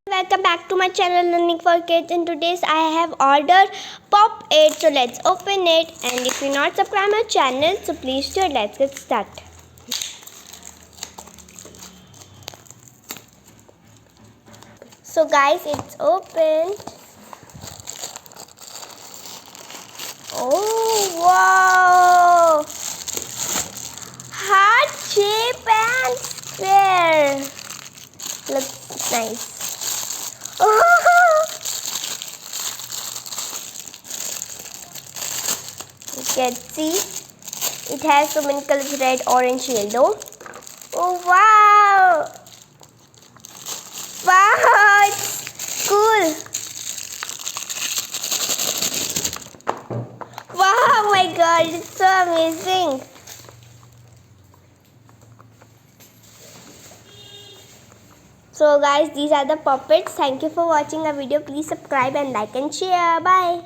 Welcome back to my channel Learning for Kids. In today's I have ordered Pop 8. So let's open it, and if you're not subscribed my channel, so please do it. Let's get started. So guys, it's opened. Oh wow! Heart shape and square. Looks nice. Oh! You can see it has so many colors: red, orange, yellow. Oh wow! Wow, it's cool. Wow, my God, it's so amazing. So guys, these are the puppets. Thank you for watching our video. Please subscribe and like and share. Bye.